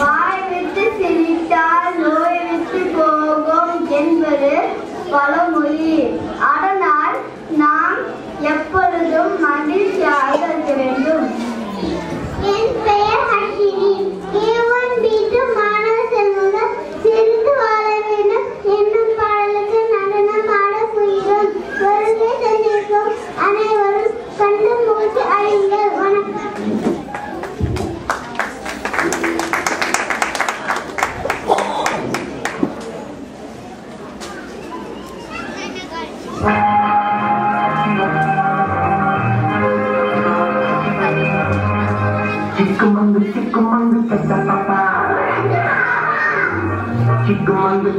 வாய் விட்டு சிரித்தால் நோய் விட்டு போகும் என்பது பழமொழி. அதனால் நாம் எப்பொழுதும் மகிழ்ச்சியாக இருக்க வேண்டும். என் பெயர் ஹர்ஷினி. A1 B2 மாணவ செல்வங்கள் சிரித்து வாழ வேண்டும் என்னும் பாடலுக்கு நடனம் ஆட போகிறோம். வருகை தந்திருக்கும் அனைவரும் கண்டு மூச்சு அழியுங்கள். வணக்கம். Chikumangu tata papa. Chikumangu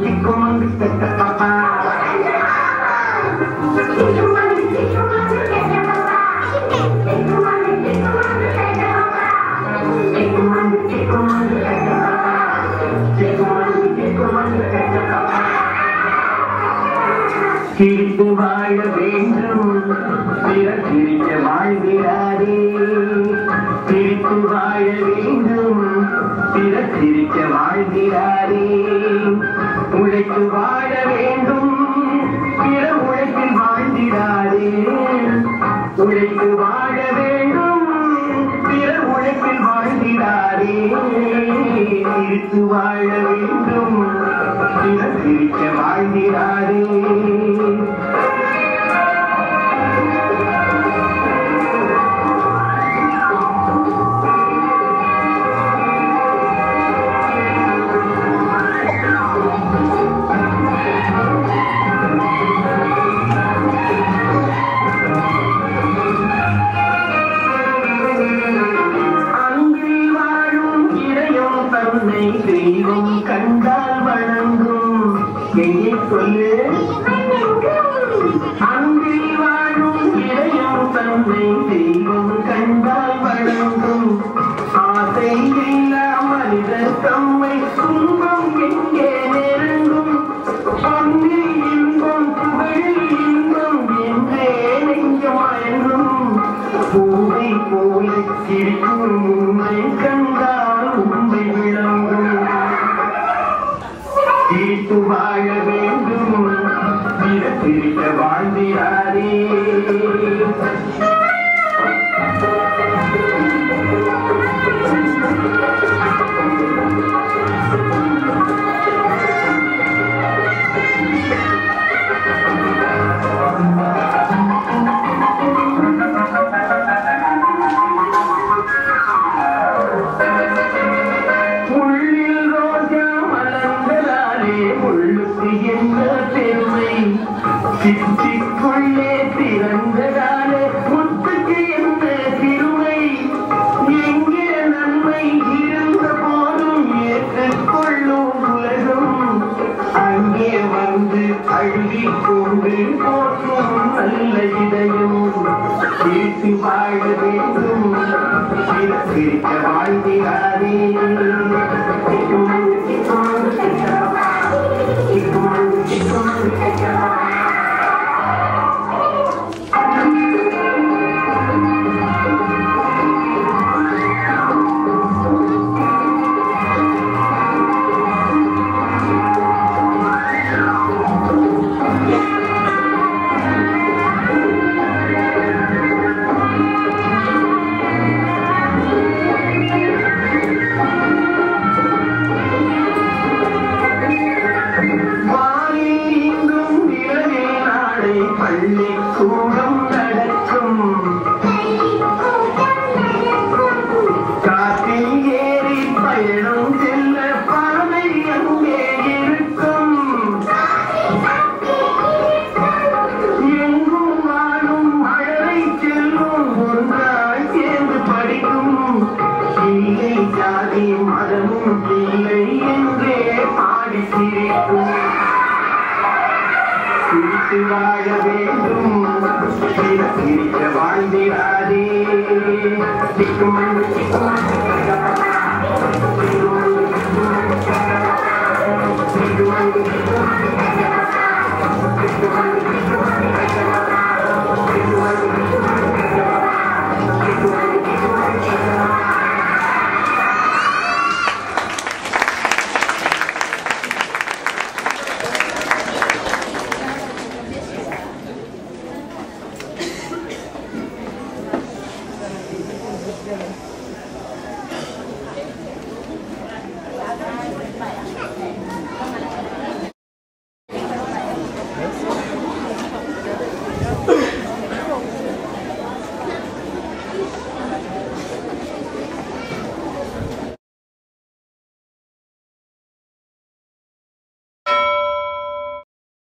tata papa. Chikumangu tata papa. Chikumangu tata papa. சிரித்து வாழ வேண்டும் பிறர் சிரிக்க வாழ்கிறாரே. சிரித்து வாழ வேண்டும் பிறர் சிரிக்க வாழ்கிறாரே. உழைத்து வாழ வேண்டும் பிற உழைப்பில் வாழ்கிறாரே. உழைத்து வாழ வேண்டும் பிற உழைப்பில் வாழ்கிறாரே. சிரித்து வாழ வேண்டும் பிறர் சிரிக்க வாழ்கிறாரே. தெய்வம் கண்டால் வணங்கும் எங்கே சொல்லு. அன்பில் வாழும் இறையும் தன்னை தெய்வம் கண்டால் வணங்கும். ஆசை இல்லா மனிதர் தம்மை துன்பம் எங்கே நெருங்கும். பொன்னி இன்பம் புகழ் இன்பம் என்றே நெஞ்சம் மயங்கும். பூவை போல சிரிக்கும் உண்மை கண்டால் உண்மை விளங்கும். சிரித்து வாழ வேண்டும் பிறர் சிரிக்க வாழ்கிறாரே. சித்திக்குள்ளே திறந்ததாலே முத்துக்கு என்ன சிறுமை. எங்கே நன்மை இருந்த போதும் ஏற்றுக்கொள்ளும் உலகம். அங்கே வந்து அழுகி கொண்டு போற்றும் நல்ல இதயம். சிரித்து வாழ வேண்டும் சிரிக்க வாழ்கிறாரே. பள்ளிக்கூடம் நடக்கும். காற்றில் ஏறி பயணம் செல்ல பாதை அங்கே இருக்கும். எங்கும் வாழும் மழை செல்லும் ஒன்றாய் சேர்ந்து படிக்கும். இல்லை ஜாதி மதமும் இல்லை என்றே பாடி சிரிக்கும். சிரித்து வாழ வேண்டும் சிரிக்க வாழ்கிறாரே.